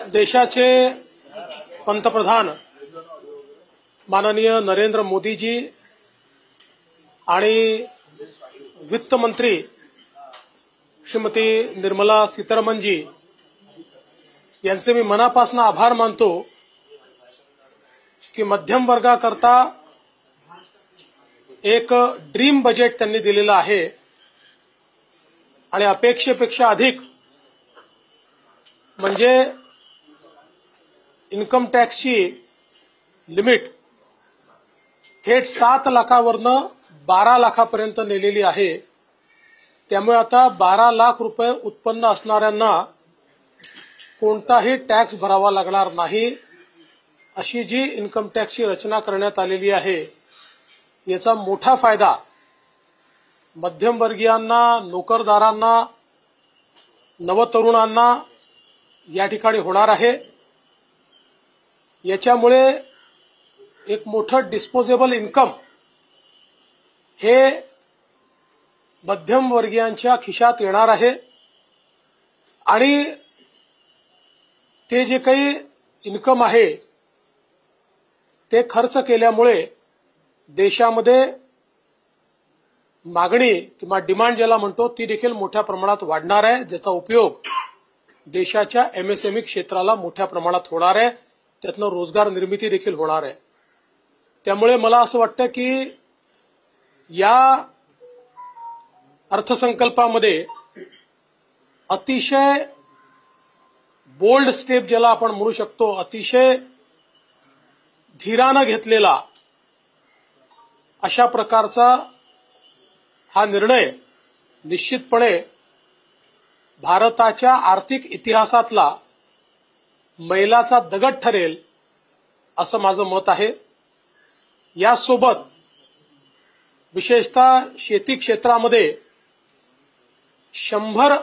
देशाचे पंतप्रधान माननीय नरेंद्र मोदीजी आणि वित्त मंत्री श्रीमती निर्मला सीतारमणजी यांचे मी मनापासून आभार मानतो की मध्यम वर्गाकरता एक ड्रीम बजेट त्यांनी दिलेलं आहे आणि अपेक्षेपेक्षा अधिक म्हणजे इन्कम टॅक्सची लिमिट थेट 7 लाखावरनं 12 लाखापर्यंत नेलेली आहे। त्यामुळे आता 12 लाख रुपये उत्पन्न असणाऱ्यांना कोणताही टॅक्स भरावा लागणार नाही अशी जी इन्कम टॅक्सची रचना करण्यात आलेली आहे याचा मोठा फायदा मध्यमवर्गीयांना, नोकरदारांना, नवतरुणांना या ठिकाणी होणार आहे। याच्यामुळे एक मोठं डिस्पोजेबल इन्कम हे मध्यमवर्गीयांच्या खिशात येणार आहे आणि ते जे काही इन्कम आहे ते खर्च केल्यामुळे देशामध्ये मागणी किंवा डिमांड ज्याला म्हणतो ती देखील मोठ्या प्रमाणात वाढणार आहे, ज्याचा उपयोग देशाच्या एमएसएमई क्षेत्राला मोठ्या प्रमाणात होणार आहे, त्यातनं रोजगार निर्मिती देखील होणार आहे। त्यामुळे मला असं वाटतं की या अर्थसंकल्पामध्ये अतिशय बोल्ड स्टेप ज्याला आपण म्हणू शकतो, अतिशय धीरानं घेतलेला अशा प्रकारचा हा निर्णय निश्चितपणे भारताच्या आर्थिक इतिहासातला मैलाचा दगड ठरेल असं माझं मत आहे। यासोबत विशेषतः शेती क्षेत्रामध्ये 100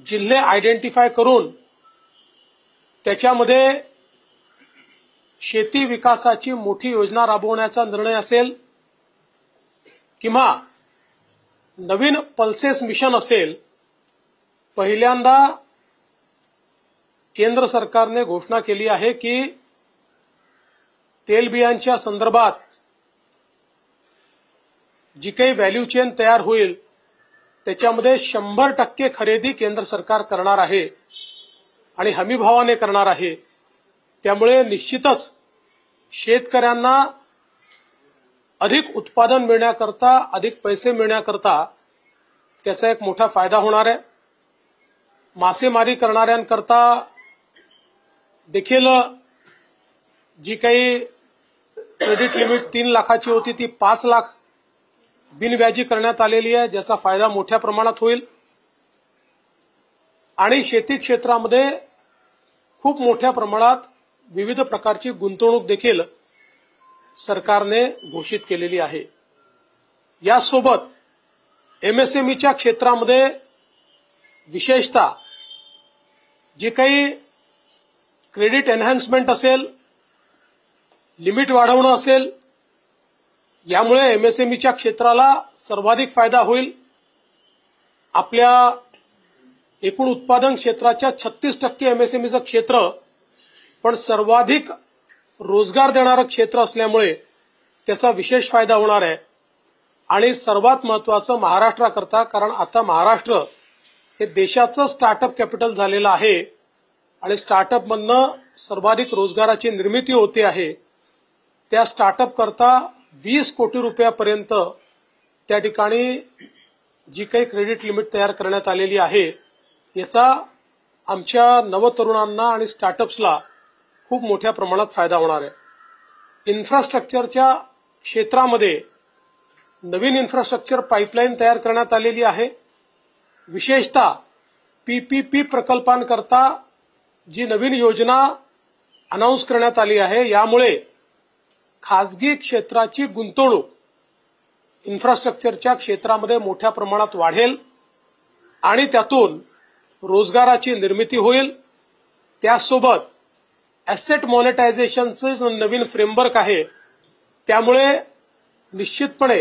जिल्हे आयडेंटिफाय करून त्याच्यामध्ये शेती विकासाची मोठी योजना राबवण्याचा निर्णय असेल किंवा नवीन पल्सेस मिशन असेल, पहिल्यांदा केंद्र सरकारने घोषणा केली आहे की तेलबियांच्या संदर्भात जी काही व्हॅल्यू चेन तयार होईल त्याच्यामध्ये 100% खरेदी केंद्र सरकार करणार आहे आणि हमीभावाने करणार आहे। त्यामुळे निश्चितच शेतकऱ्यांना अधिक उत्पादन मिळण्याकरता, अधिक पैसे मिळण्याकरता त्याचा एक मोठा फायदा होणार आहे। मासेमारी करणाऱ्यांकरता देखील जी काही क्रेडिट लिमिट 3 लाखाची होती ती 5 लाख बिनव्याजी करण्यात आलेली आहे, ज्याचा फायदा मोठ्या प्रमाणात होईल। आणि शेती क्षेत्रामध्ये खूप मोठ्या प्रमाणात विविध प्रकारची गुंतवणूक देखील सरकारने घोषित केलेली आहे। यासोबत एमएसएमईच्या क्षेत्रामध्ये विशेषतः जे काही क्रेडिट एनहान्समेंट असेल, लिमिट वाढवणं असेल, यामुळे एमएसएमईच्या क्षेत्राला सर्वाधिक फायदा होईल। आपल्या एकूण उत्पादन क्षेत्राच्या 36% एमएसएमईचं क्षेत्र पण सर्वाधिक रोजगार देणारं क्षेत्र असल्यामुळे त्याचा विशेष फायदा होणार आहे। आणि सर्वात महत्त्वाचं महाराष्ट्राकरता, कारण आता महाराष्ट्र हे देशाचं स्टार्टअप कॅपिटल झालेलं आहे आणि स्टार्टअपमधनं सर्वाधिक रोजगाराची निर्मिती होते आहे। त्या स्टार्टअप करता 20 कोटी रुपयापर्यंत त्या ठिकाणी जी काही क्रेडिट लिमिट तयार करण्यात आलेली आहे याचा आमच्या नवतरुणांना आणि स्टार्टअप्सला खूप मोठ्या प्रमाणात फायदा होणार आहे। इन्फ्रास्ट्रक्चरच्या क्षेत्रामध्ये नवीन इन्फ्रास्ट्रक्चर पाईपलाईन तयार करण्यात आलेली आहे। विशेषतः पीपीपी प्रकल्पांकरता जी नवीन योजना अनाउन्स करण्यात आली आहे, यामुळे खासगी क्षेत्राची गुंतवणूक इन्फ्रास्ट्रक्चरच्या क्षेत्रामध्ये मोठ्या प्रमाणात वाढेल आणि त्यातून रोजगाराची निर्मिती होईल। त्यासोबत ॲसेट मॉनिटायझेशनचं नवीन फ्रेमवर्क आहे, त्यामुळे निश्चितपणे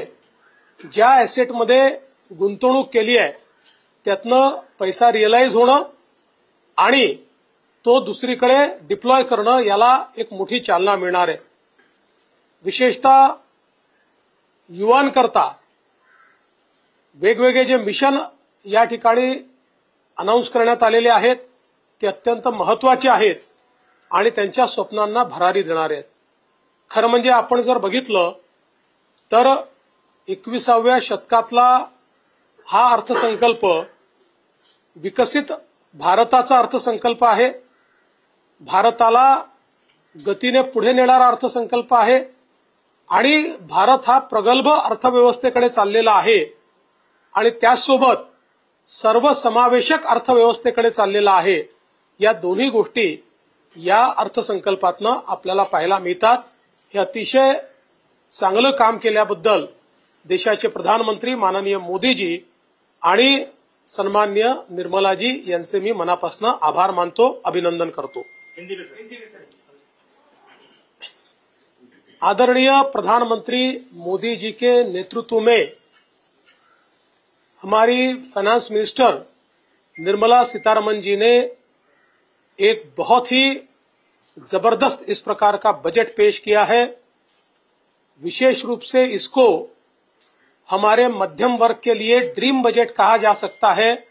ज्या ॲसेटमध्ये गुंतवणूक केली आहे त्यातनं पैसा रिअलाइज होणं आणि तो दुसरीकडे डिप्लॉय करणं याला एक मोठी चालना मिळणार आहे. विशेषतः युवांकरता वेगवेगळे जे मिशन या ठिकाणी अनाउन्स करण्यात आलेले आहेत ते अत्यंत महत्वाचे आहेत आणि त्यांच्या स्वप्नांना भरारी देणारे आहेत. खरं म्हणजे आपण जर बघितलं तर 21व्या शतकातला हा अर्थसंकल्प विकसित भारताचा अर्थसंकल्प आहे. भारताला गतीने पुढे नेणारा अर्थसंकल्प आहे आणि भारत हा प्रगल्भ अर्थव्यवस्थेकडे चाललेला आहे आणि त्याचसोबत सर्वसमावेशक अर्थव्यवस्थेकडे चाललेला आहे. या दोन्ही गोष्टी या अर्थसंकल्पातनं आपल्याला पाहायला मिळतात. हे अतिशय चांगलं काम केल्याबद्दल देशाचे प्रधानमंत्री माननीय मोदीजी आणि सन्माननीय निर्मलाजी यांचे मी मनापासून आभार मानतो, अभिनंदन करतो. आदरणीय प्रधानमंत्री मोदी जी के नेतृत्व में हमारी फाइनेंस मिनिस्टर निर्मला सीतारमण जी ने एक बहुत ही जबरदस्त इस प्रकार का बजट पेश किया है. विशेष रूप से इसको हमारे मध्यम वर्ग के लिए ड्रीम बजट कहा जा सकता है.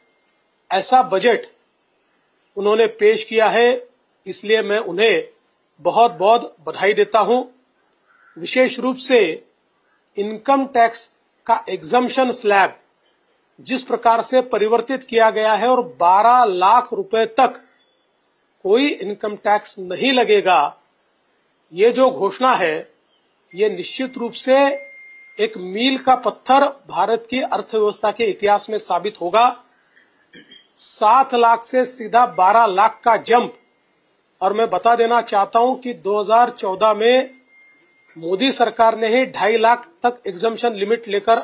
ऐसा बजट उन्होंने पेश किया है, इसलिए मैं उन्हें बहुत बहुत बधाई देता हूं. विशेष रूप से इनकम टैक्स का एग्जम्पशन स्लैब जिस प्रकार से परिवर्तित किया गया है और 12 लाख रुपए तक कोई इनकम टैक्स नहीं लगेगा, ये जो घोषणा है ये निश्चित रूप से एक मील का पत्थर भारत की अर्थव्यवस्था के इतिहास में साबित होगा. 7 लाख से सीधा 12 लाख का जंप. और मैं बता देना चाहता हूं कि 2014 में मोदी सरकार ने ही 2.5 लाख तक एग्जम्पशन लिमिट लेकर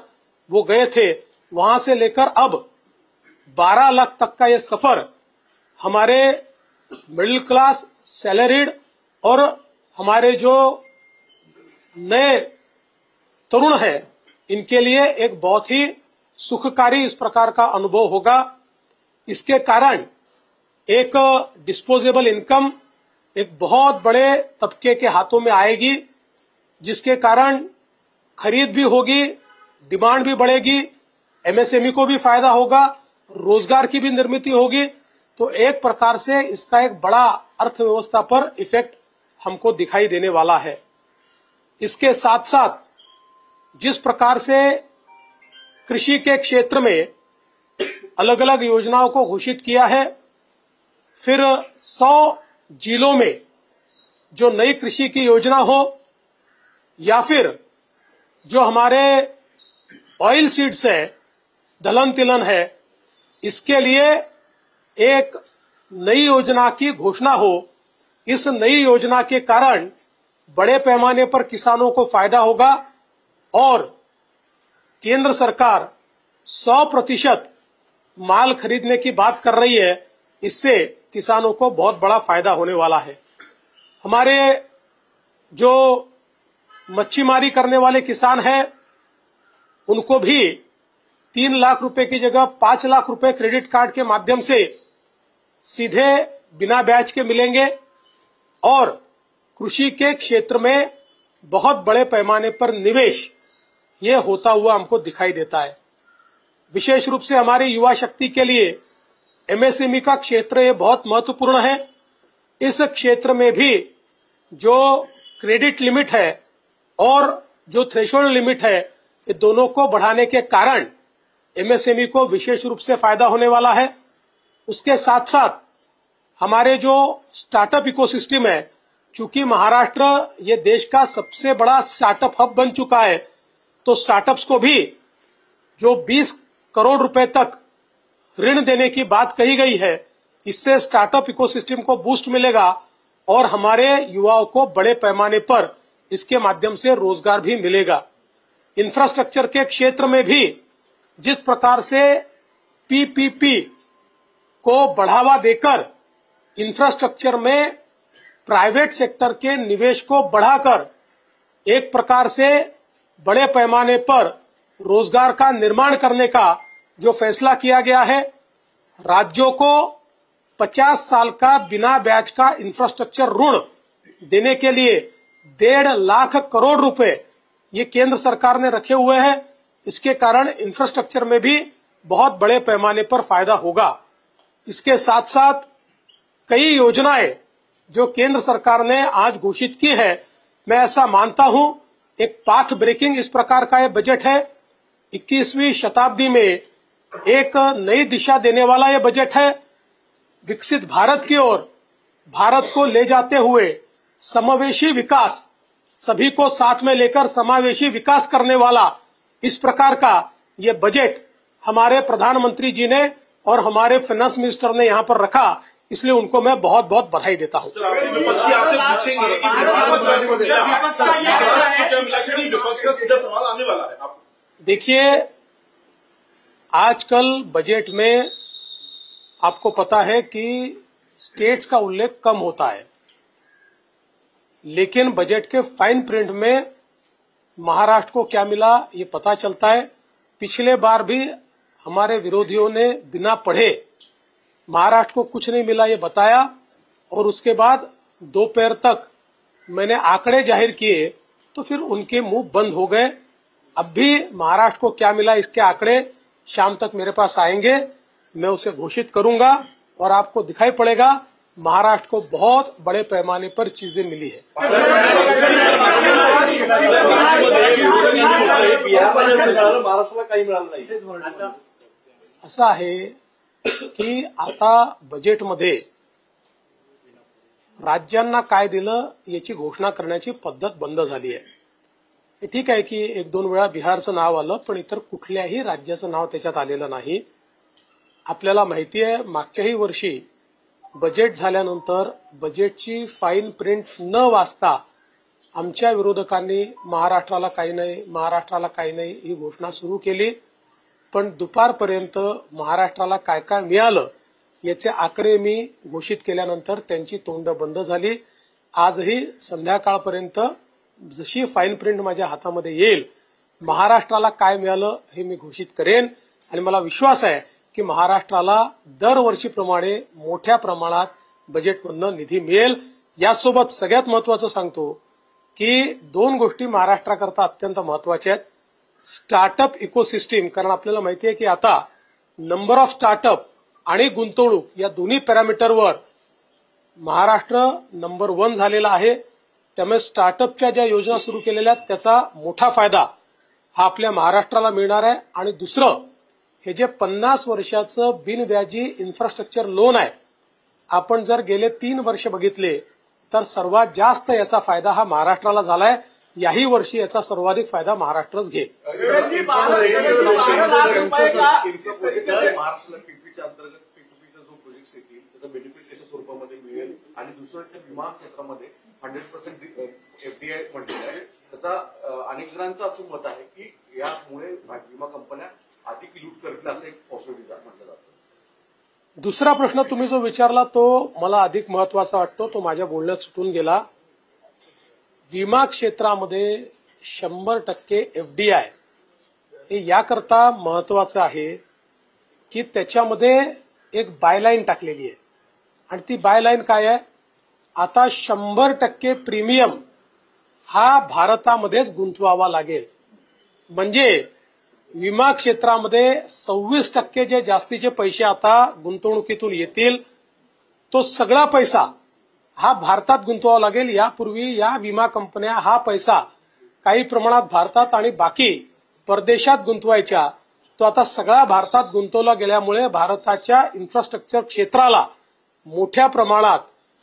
वो गए थे. वहां से लेकर अब 12 लाख तक का ये सफर हमारे मिडिल क्लास, सैलरीड और हमारे जो नए तरुण हैं इनके लिए एक बहुत ही सुखकारी इस प्रकार का अनुभव होगा. इसके कारण एक डिस्पोजेबल इनकम एक बहुत बड़े तबके के हाथों में आएगी, जिसके कारण खरीद भी होगी, डिमांड भी बढ़ेगी, एमएसएमई को भी फायदा होगा, रोजगार की भी निर्मित होगी. तो एक प्रकार से इसका एक बड़ा अर्थव्यवस्था पर इफेक्ट हमको दिखाई देने वाला है. इसके साथ साथ जिस प्रकार से कृषि के क्षेत्र में अलग अलग योजनाओं को घोषित किया है, फिर 100 जिलों में जो नई कृषि की योजना हो या फिर जो हमारे ऑयल सीड्स है, दलहन तिलहन है, इसके लिए एक नई योजना की घोषणा हो. इस नई योजना के कारण बड़े पैमाने पर किसानों को फायदा होगा और केंद्र सरकार 100% माल खरीदने की बात कर रही है. इससे किसानों को बहुत बड़ा फायदा होने वाला है. हमारे जो मच्छीमारी करने वाले किसान हैं उनको भी 3 लाख रुपए की जगह 5 लाख रुपए क्रेडिट कार्ड के माध्यम से सीधे बिना ब्याज के मिलेंगे और कृषि के क्षेत्र में बहुत बड़े पैमाने पर निवेश ये होता हुआ हमको दिखाई देता है. विशेष रूप से हमारी युवा शक्ति के लिए एमएसएमई का क्षेत्र ये बहुत महत्वपूर्ण है. इस क्षेत्र में भी जो क्रेडिट लिमिट है और जो थ्रेशोल्ड लिमिट है, ये दोनों को बढ़ाने के कारण एमएसएमई को विशेष रूप से फायदा होने वाला है. उसके साथ साथ हमारे जो स्टार्टअप इकोसिस्टम है, चूंकि महाराष्ट्र ये देश का सबसे बड़ा स्टार्टअप हब बन चुका है, तो स्टार्टअप्स को भी जो 20 करोड़ रुपए तक ऋण देने की बात कही गई है, इससे स्टार्टअप इकोसिस्टम को बूस्ट मिलेगा और हमारे युवाओं को बड़े पैमाने पर इसके माध्यम से रोजगार भी मिलेगा. इंफ्रास्ट्रक्चर के क्षेत्र में भी जिस प्रकार से पीपीपी को बढ़ावा देकर इंफ्रास्ट्रक्चर में प्राइवेट सेक्टर के निवेश को बढ़ाकर एक प्रकार से बड़े पैमाने पर रोजगार का निर्माण करने का जो फैसला किया गया है, राज्यों को 50 साल का बिना ब्याज का इंफ्रास्ट्रक्चर ऋण देने के लिए 1.5 लाख करोड़ रुपए ये केंद्र सरकार ने रखे हुए हैं। इसके कारण इंफ्रास्ट्रक्चर में भी बहुत बड़े पैमाने पर फायदा होगा। इसके साथ साथ कई योजनाएं जो केंद्र सरकार ने आज घोषित की है, मैं ऐसा मानता हूं एक पाथ ब्रेकिंग इस प्रकार का ये बजट है। 21वीं शताब्दी में एक नई दिशा देने वाला ये बजट है। विकसित भारत की ओर भारत को ले जाते हुए समावेशी विकास, सभी को साथ में लेकर समावेशी विकास करने वाला इस प्रकार का ये बजट हमारे प्रधानमंत्री जी ने और हमारे फाइनेंस मिनिस्टर ने यहाँ पर रखा, इसलिए उनको मैं बहुत बहुत बधाई देता हूँ। देखिए, आजकल बजट में आपको पता है कि स्टेट्स का उल्लेख कम होता है, लेकिन बजट के फाइन प्रिंट में महाराष्ट्र को क्या मिला ये पता चलता है। पिछले बार भी हमारे विरोधियों ने बिना पढ़े महाराष्ट्र को कुछ नहीं मिला ये बताया, और उसके बाद दोपहर तक मैंने आंकड़े जाहिर किए तो फिर उनके मुंह बंद हो गए। अब भी महाराष्ट्र को क्या मिला इसके आंकड़े शाम तक मेरे पास आएंगे, मैं उसे घोषित करूंगा और आपको दिखाई पड़ेगा महाराष्ट्र को बहुत बड़े पैमाने पर चीजें मिली है। महाराष्ट्राला काही मिळालं नाही असं आहे की आता बजेटमध्ये राज्यांना काय दिलं याची घोषणा करण्याची पद्धत बंद झाली आहे। हे ठीक आहे की 1-2 वेळा बिहारचं नाव आलं, पण इतर कुठल्याही राज्याचं नाव त्याच्यात आलेलं नाही। आपल्याला माहिती आहे मागच्याही वर्षी बजेट झाल्यानंतर बजेटची फाईन प्रिंट न वाचता आमच्या विरोधकांनी महाराष्ट्राला काही नाही ही घोषणा सुरू केली, पण दुपारपर्यंत महाराष्ट्राला काय काय मिळालं याचे आकडे मी घोषित केल्यानंतर त्यांची तोंड बंद झाली। आजही संध्याकाळपर्यंत जशी फाईन प्रिंट माझ्या हातामध्ये येईल महाराष्ट्राला काय मिळालं हे मी घोषित करेन, आणि मला विश्वास आहे की महाराष्ट्राला दरवर्षीप्रमाणे मोठ्या प्रमाणात बजेटमधनं निधी मिळेल। यासोबत सगळ्यात महत्वाचं सांगतो की 2 गोष्टी महाराष्ट्राकरता अत्यंत महत्वाच्या आहेत। स्टार्टअप इकोसिस्टीम, कारण आपल्याला माहिती आहे की आता नंबर ऑफ स्टार्टअप आणि गुंतवणूक या दोन्ही पॅरामीटरवर महाराष्ट्र नंबर 1 झालेला आहे। त्यामुळे स्टार्टअपच्या ज्या योजना सुरू केलेल्या आहेत त्याचा मोठा फायदा हा आपल्या महाराष्ट्राला मिळणार आहे। आणि दुसरं, हे जे 50 वर्षाचं बिनव्याजी इन्फ्रास्ट्रक्चर लोन आहे, आपण जर गेले 3 वर्ष बघितले तर सर्वात जास्त याचा फायदा हा महाराष्ट्राला झालाय। याही वर्षी याचा सर्वाधिक फायदा महाराष्ट्रच घेईल। महाराष्ट्राला पीपीच्या अंतर्गत पीपीपीचा जो प्रोजेक्ट येतील त्याचा बेनिफिट कशा स्वरूपामध्ये मिळेल, आणि दुसरं विमा क्षेत्रामध्ये 100% एफडीआय म्हटलेलं आहे, त्याचा अनेक जणांचं असं मत आहे की यामुळे विमा कंपन्या अधिक लूट करतील असं एक पॉसिबिलिटी म्हटलं जातं। दुसरा प्रश्न तुम्ही जो विचारला तो मला अधिक महत्वाचा वाटतो, तो माझ्या बोलण्यात सुटून गेला। विमा क्षेत्रामध्ये 100% एफडीआय हे याकरता महत्वाचं आहे की त्याच्यामध्ये एक बायलाईन टाकलेली आहे, आणि ती बायलाईन काय आहे, आता 100% प्रीमियम हा भारतामध्येच गुंतवावा लागेल। म्हणजे विमा क्षेत्रामध्ये 26% जे जास्तीचे पैसे आता गुंतवणुकीतून येतील तो सगळा पैसा हा भारतात गुंतवावा लागेल। यापूर्वी या विमा कंपन्या हा पैसा काही प्रमाणात भारतात आणि बाकी परदेशात गुंतवायच्या, तो आता सगळा भारतात गुंतवला गेल्यामुळे भारताच्या इन्फ्रास्ट्रक्चर क्षेत्राला मोठ्या प्रमाणात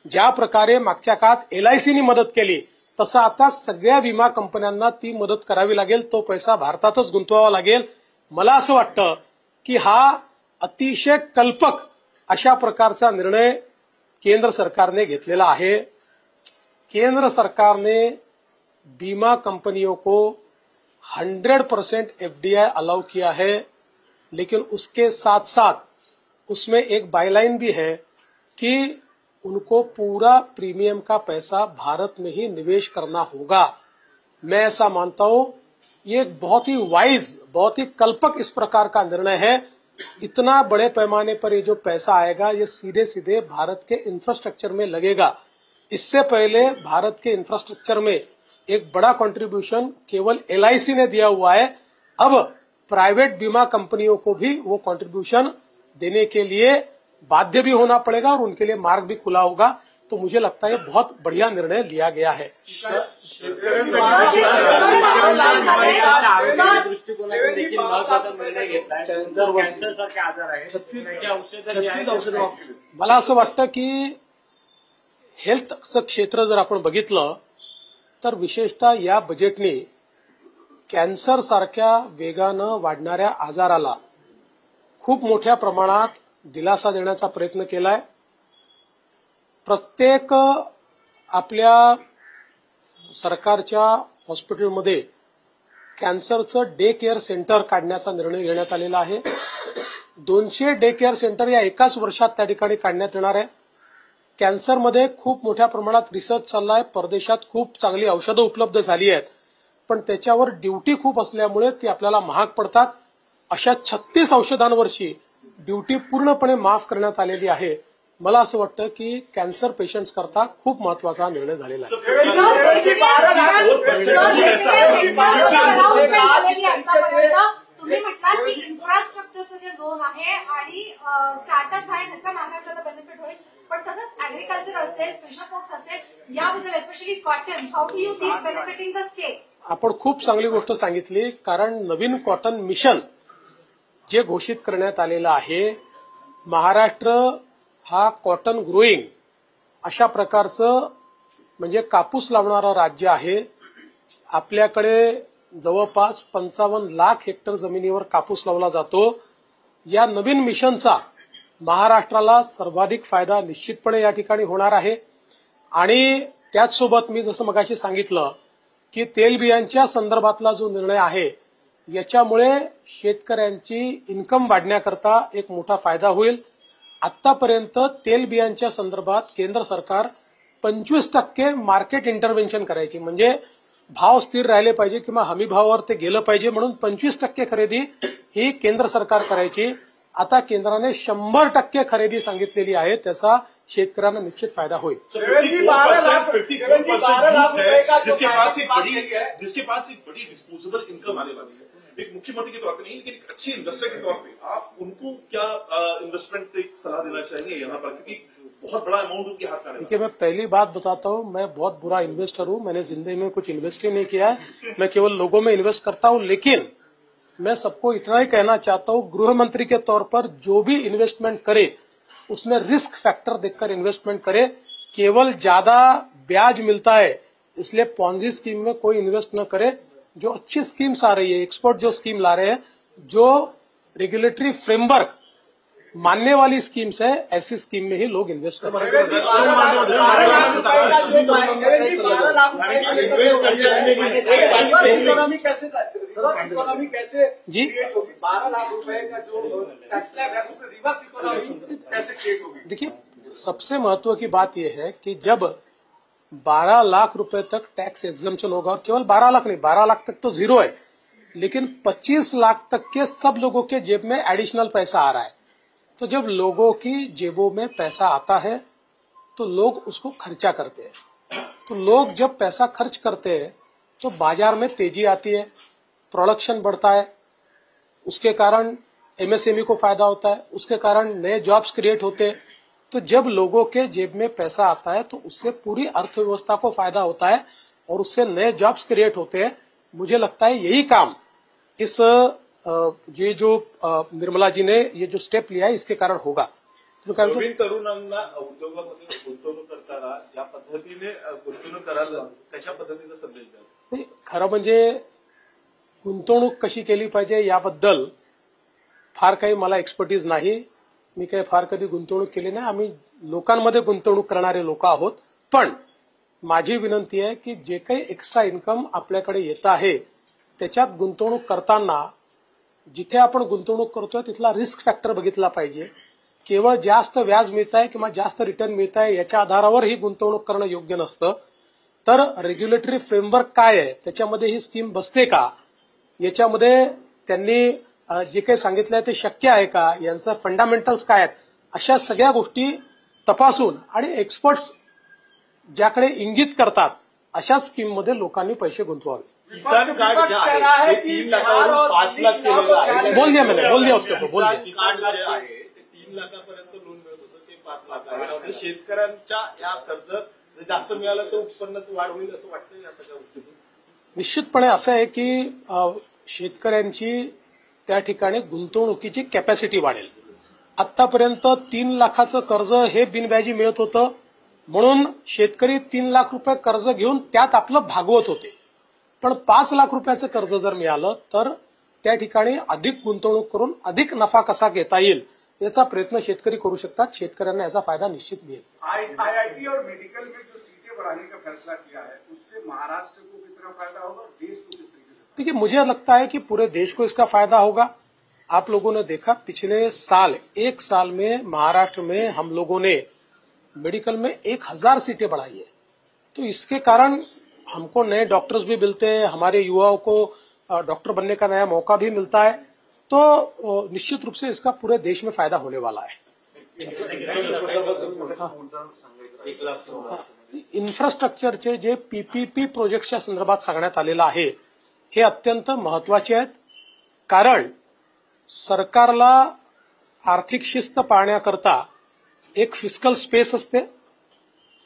ज्या प्रकारे मागच्या काळात एलआयसीनी मदत केली तसं आता सगळ्या विमा कंपन्यांना ती मदत करावी लागेल, तो पैसा भारतातच गुंतवावा लागेल। मला असं वाटतं की हा अतिशय कल्पक अशा प्रकारचा निर्णय केंद्र सरकारने घेतलेला आहे। केंद्र सरकार ने बीमा कंपनियों को 100% एफडीआई अलाउ किया है, लेकिन उसके साथ साथ उसमें एक बायलाइन भी है कि उनको पूरा प्रीमियम का पैसा भारत में ही निवेश करना होगा। मैं ऐसा मानता हूं ये एक बहुत ही वाइज, बहुत ही कल्पक इस प्रकार का निर्णय है, इतना बड़े पैमाने पर ये जो पैसा आएगा ये सीधे सीधे भारत के इंफ्रास्ट्रक्चर में लगेगा। इससे पहले भारत के इंफ्रास्ट्रक्चर में एक बड़ा कंट्रीब्यूशन केवल LIC ने दिया हुआ है। अब प्राइवेट बीमा कंपनियों को भी वो कंट्रीब्यूशन देने के लिए बाध्य भी होना पड़ेगा और उनके लिए मार्ग भी खुला होगा। तो मुझे लगता है ये बहुत बढ़िया निर्णय लिया गया है। मला असं वाटतं की हेल्थचं क्षेत्र जर आपण बघितलं तर विशेषतः या बजेटने कॅन्सर सारख्या वेगानं वाढणाऱ्या आजाराला खूप मोठ्या प्रमाणात दिलासा देण्याचा प्रयत्न केलाय। प्रत्येक आपल्या सरकारच्या हॉस्पिटलमध्ये कॅन्सरचं डे केअर सेंटर काढण्याचा निर्णय घेण्यात आलेला आहे। 200 डे केअर सेंटर या एकाच वर्षात त्या ठिकाणी काढण्यात येणार आहे। कॅन्सरमध्ये खूप मोठ्या प्रमाणात रिसर्च चाललाय। परदेशात खूप चांगली औषधं उपलब्ध झाली आहेत, पण त्याच्यावर ड्युटी खूप असल्यामुळे ती आपल्याला महाग पडतात। अशा 36 औषधांवरची ड्युटी पूर्णपणे माफ करण्यात आलेली आहे। मला असं वाटतं की कॅन्सर पेशंट्स करता खूप महत्वाचा निर्णय झालेला आहे। तुम्ही म्हटलात की इन्फ्रास्ट्रक्चरचं जे लोन आहे आणि स्टार्टअप आहे त्याचा महाराष्ट्राला बेनिफिट होईल, पण तसंच ऍग्रीकल्चर असेल, फिशरफॉक्स असेल, याबद्दल especially cotton, how do you see it benefiting the state? आपण खूप चांगली गोष्ट सांगितली, कारण नवीन कॉटन मिशन जे घोषित करण्यात आलेलं आहे, महाराष्ट्र हा कॉटन ग्रोईंग अशा प्रकारचं म्हणजे कापूस लावणारं राज्य आहे। आपल्याकडे जवळपास 55 लाख हेक्टर जमिनीवर कापूस लावला जातो। या नवीन मिशनचा महाराष्ट्राला सर्वाधिक फायदा निश्चितपणे या ठिकाणी होणार आहे। आणि त्याचसोबत मी जसं मगाशी सांगितलं की तेलबियांच्या संदर्भातला जो निर्णय आहे याच्यामुळे शेतकऱ्यांची इन्कम वाढण्याकरता एक मोठा फायदा होईल। आतापर्यंत तेलबियांच्या संदर्भात केंद्र सरकार 25% मार्केट इंटरव्हेन्शन करायची, म्हणजे भाव स्थिर राहिले पाहिजे किंवा हमी भावावर ते गेलं पाहिजे म्हणून 25% खरेदी ही केंद्र सरकार करायची। आता केंद्राने 100% खरेदी सांगितलेली आहे, त्याचा शेतकऱ्यांना निश्चित फायदा होईल। जिसके पास एक बड़ी डिस्पोजेबल इनकम आने वाली है, एक मुख्यमंत्री के तौर पर नहीं लेकिन एक अच्छी इन्वेस्टर के तौर पे आप उनको क्या इन्वेस्टमेंट एक सलाह देना चाहेंगे यहाँ पर, क्योंकि बहुत बड़ा अमाउंट उनके हाथ में आने वाला है। देखिए, मैं पहली बात बताता हूँ, मैं बहुत बुरा इन्वेस्टर हूँ। मैंने जिंदगी में कुछ इन्वेस्ट ही नहीं किया है, मैं केवल लोगों में इन्वेस्ट करता हूँ। लेकिन मैं सबको इतना ही कहना चाहता हूँ, गृह मंत्री के तौर पर जो भी इन्वेस्टमेंट करे उसमें रिस्क फैक्टर देखकर इन्वेस्टमेंट करे। केवल ज्यादा ब्याज मिलता है इसलिए पॉन्जी स्कीम में कोई इन्वेस्ट न करे। जो अच्छी स्कीम्स आ रही है, एक्सपर्ट जो स्कीम ला रहे हैं, जो रेगुलेटरी फ्रेमवर्क मानने वाली स्कीम्स है, ऐसी स्कीम में ही लोग इन्वेस्ट करें। जी, 12 लाख रुपए का जो टैक्स स्लैब है उसमें रिवर्स इकोनॉमी कैसे क्रिएट होगी? देखिए, सबसे महत्व की बात यह है कि जब 12 लाख रुपए तक टैक्स एग्जम्पशन होगा, और केवल 12 लाख नहीं, 12 लाख तक तो जीरो है, लेकिन 25 लाख तक के सब लोगों के जेब में एडिशनल पैसा आ रहा है। तो जब लोगों की जेबों में पैसा आता है तो लोग उसको खर्चा करते हैं। तो लोग जब पैसा खर्च करते हैं तो बाजार में तेजी आती है, प्रोडक्शन बढ़ता है, उसके कारण MSME को फायदा होता है, उसके कारण नए जॉब्स क्रिएट होते हैं। तो जब लोगों के जेब में पैसा आता है तो उससे पूरी अर्थव्यवस्था को फायदा होता है और उससे नए जॉब्स क्रिएट होते हैं। मुझे लगता है यही काम इस ये जो निर्मला जी ने ये जो स्टेप लिया है इसके कारण होगा। नवीन तरुणांना उद्योगामध्ये गुंतवणूक करताना ज्या पद्धतीने गुंतवणूक करायला कशा पद्धतीचा संदेश द्याल? खरं म्हणजे गुंतवणूक कशी केली पाहिजे याबद्दल फार काही मला एक्सपर्टीज नाही। मी काही फार कधी गुंतवणूक केली नाही। आम्ही लोकांमध्ये गुंतवणूक करणारे लोक आहोत। पण माझी विनंती आहे की जे काही एक्स्ट्रा इन्कम आपल्याकडे येत आहे त्याच्यात गुंतवणूक करताना जिथे आपण गुंतवणूक करतोय तिथला रिस्क फॅक्टर बघितला पाहिजे। केवळ जास्त व्याज मिळत आहे किंवा जास्त रिटर्न मिळत आहे याच्या आधारावर ही गुंतवणूक करणं योग्य नसतं। तर रेग्युलेटरी फ्रेमवर्क काय आहे, त्याच्यामध्ये ही स्कीम बसते का, याच्यामध्ये त्यांनी जे काही सांगितलंय ते शक्य आहे का, यांचं फंडामेंटल्स काय आहेत, अशा सगळ्या गोष्टी तपासून आणि एक्सपर्ट्स ज्याकडे इंगित करतात अशा स्कीममध्ये लोकांनी पैसे गुंतवावे. किसान कार्ड जे आहे ते 3 लाखावरून 5 लाख केलेलं आहे. बोल दिया उसके तो बोल दिया. किसान कार्ड जे आहे ते 3 लाखापर्यंत लोन मिळत होतं, ते 5 लाख आहे. म्हणजे शेतकऱ्यांच्या या कर्ज जास्त मिळालं तर उत्पन्नात वाढ होईल असं वाटतं या सगळ्या गोष्टीतून. निश्चितपणे असं आहे की शेतकऱ्यांची त्या ठिकाणी गुंतवणुकीची कॅपॅसिटी वाढेल. आतापर्यंत 3 लाखाचं कर्ज हे बिनव्याजी मिळत होतं, म्हणून शेतकरी 3 लाख रुपये कर्ज घेऊन त्यात आपलं भागवत होते. पण 5 लाख रुपयाचं कर्ज जर मिळालं तर त्या ठिकाणी अधिक गुंतवणूक करून अधिक नफा कसा घेता येईल याचा प्रयत्न शेतकरी करू शकतात. शेतकऱ्यांना याचा फायदा निश्चित मिळेल. आईआईटी और मेडिकल में जो सीटें बढ़ाने का फैसला किया है उससे महाराष्ट्र को कितना फायदा होगा और देश को किस तरीके से? देखिए, मुझे लगता है कि पूरे देश को इसका फायदा होगा. आप लोगों ने देखा पिछले साल 1 साल में महाराष्ट्र में हम लोगों ने मेडिकल में 1000 सीटें बढ़ाई है. तो इसके कारण हमको नए डॉक्टर्स भी मिलते हैं, हमारे युवाओं को डॉक्टर बनने का नया मौका भी मिलता है. तो निश्चित रूप से इसका पूरे देश में फायदा होने वाला है. इन्फ्रास्ट्रक्चरचे जे पीपीपी प्रोजेक्टच्या संदर्भात सांगण्यात आलेलं आहे हे अत्यंत महत्वाचे आहेत. कारण सरकारला आर्थिक शिस्त पाळण्याकरता एक फिस्कल स्पेस असते.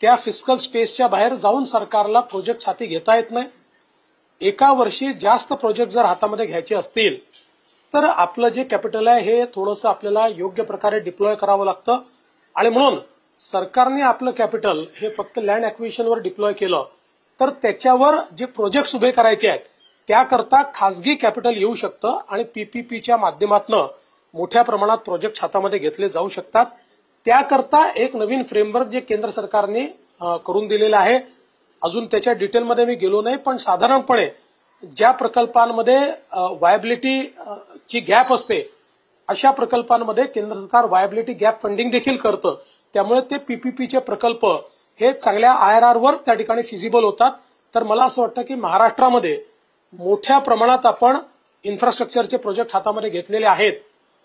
त्या फिस्कल स्पेसच्या बाहेर जाऊन सरकारला प्रोजेक्ट हाती घेता येत नाही. एका वर्षी जास्त प्रोजेक्ट जर हातामध्ये घ्यायचे असतील तर आपलं जे कॅपिटल आहे हे थोडंसं आपल्याला योग्य प्रकारे डिप्लॉय करावं लागतं. आणि म्हणून सरकारने आपलं कॅपिटल हे फक्त लँड ॲक्विजिशनवर डिप्लॉय केलं तर त्याच्यावर जे प्रोजेक्ट्स उभे करायचे आहेत त्याकरता खासगी कॅपिटल येऊ शकतं आणि पीपीपीच्या माध्यमातून मोठ्या प्रमाणात प्रोजेक्ट हातामध्ये घेतले जाऊ शकतात. त्याकरता एक नवीन फ्रेमवर्क जे केंद्र सरकारने करून दिलेलं आहे. अजून त्याच्या डिटेलमध्ये मी गेलो नाही, पण साधारणपणे ज्या प्रकल्पांमध्ये वायबिलिटी ची गॅप असते अशा प्रकल्पांमध्ये केंद्र सरकार वायबिलिटी गॅप फंडिंग देखील करतं. त्यामुळे ते पीपीपीचे प्रकल्प हे चांगल्या आयआरआरवर त्या ठिकाणी फिजिबल होतात. तर मला असं वाटतं की महाराष्ट्रामध्ये मोठ्या प्रमाणात आपण इन्फ्रास्ट्रक्चरचे प्रोजेक्ट हातामध्ये घेतलेले आहेत.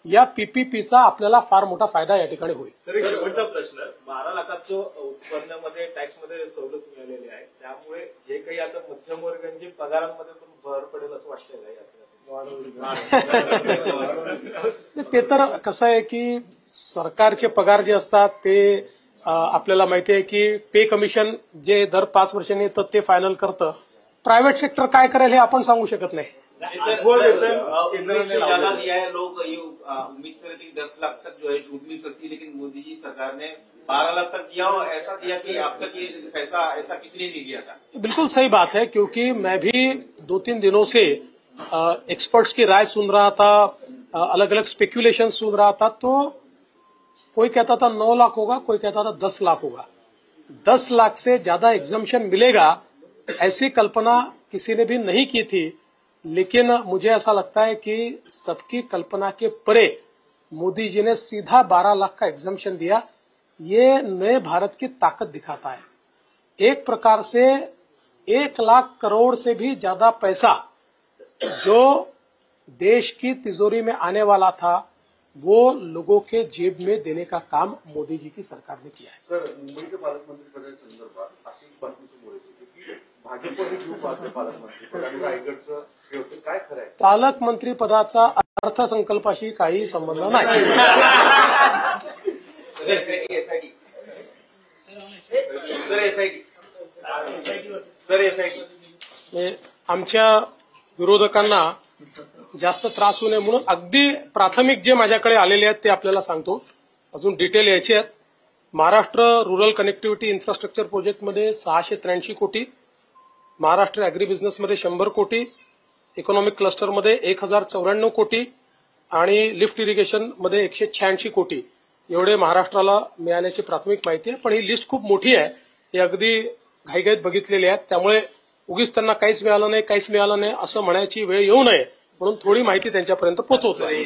या पीपीपीचा आपल्याला फार मोठा फायदा या ठिकाणी होईल. सर, एक शेवटचा प्रश्न. 12 लाखाचं उत्पन्नामध्ये टॅक्समध्ये सवलत मिळालेली आहे, त्यामुळे जे काही आता मध्यमवर्गीयांच्या पगारांमध्ये पण भर पडेल असं वाटतंय का? ते तर कसं आहे की सरकारचे पगार जे असतात ते आपल्याला माहिती आहे की पे कमिशन जे दर 5 वर्षांनी येतं ते फायनल करतं. प्रायव्हेट सेक्टर काय करेल हे आपण सांगू शकत नाही. केंद्र ने ज्यादा दिया है, लोग ये उम्मीद कर रहे थे कि 10 लाख तक जो है छूट मिल सकती है, लेकिन मोदी जी सरकार ने 12 लाख तक दिया और ऐसा दिया कि अब तक ये पैसा ऐसा किसी ने नहीं दिया था. बिल्कुल सही बात है, क्योंकि मैं भी 2-3 दिनों से एक्सपर्ट्स की राय सुन रहा था, अलग अलग स्पेक्यूलेशन सुन रहा था. तो कोई कहता था 9 लाख होगा, कोई कहता था 10 लाख होगा. 10 लाख से ज्यादा एग्जम्पशन मिलेगा ऐसी कल्पना किसी ने भी नहीं की थी. लेकिन मुझे ऐसा लगता है कि सबकी कल्पना के परे मोदी जी ने सीधा 12 लाख का एग्जम्पशन दिया. ये नए भारत की ताकत दिखाता है. एक प्रकार से 1 लाख करोड़ से भी ज्यादा पैसा जो देश की तिजोरी में आने वाला था वो लोगों के जेब में देने का काम मोदी जी की सरकार ने किया है. सर, मुंबईच्या पालकमंत्री पदासंदर्भात अशी बातमी समोर येते की भाजपने घेऊ पाहते पालकमंत्री पद आणि रायगडचं हे होतं. काय खरं आहे? पालकमंत्री पदाचा अर्थसंकल्पाशी काही संबंध नाही. आमच्या विरोधकांना जास्त त्रास होऊ नये म्हणून अगदी प्राथमिक जे माझ्याकडे आलेले आहेत ते आपल्याला सांगतो. अजून डिटेल यायचे आहेत. महाराष्ट्र रुरल कनेक्टिव्हिटी इन्फ्रास्ट्रक्चर प्रोजेक्टमध्ये 683 कोटी, महाराष्ट्र अॅग्री बिझनेसमध्ये 100 कोटी, इकॉनॉमिक क्लस्टरमध्ये 1094 कोटी आणि लिफ्ट इरिगेशनमध्ये 186 कोटी एवढे महाराष्ट्राला मिळाल्याची प्राथमिक माहिती आहे. पण ही लिस्ट खूप मोठी आहे. हे अगदी घाईघाईत बघितलेली आहेत. त्यामुळे उगीच त्यांना काहीच मिळालं नाही असं म्हणायची वेळ येऊ नये म्हणून थोडी माहिती त्यांच्यापर्यंत पोहोचवतोय.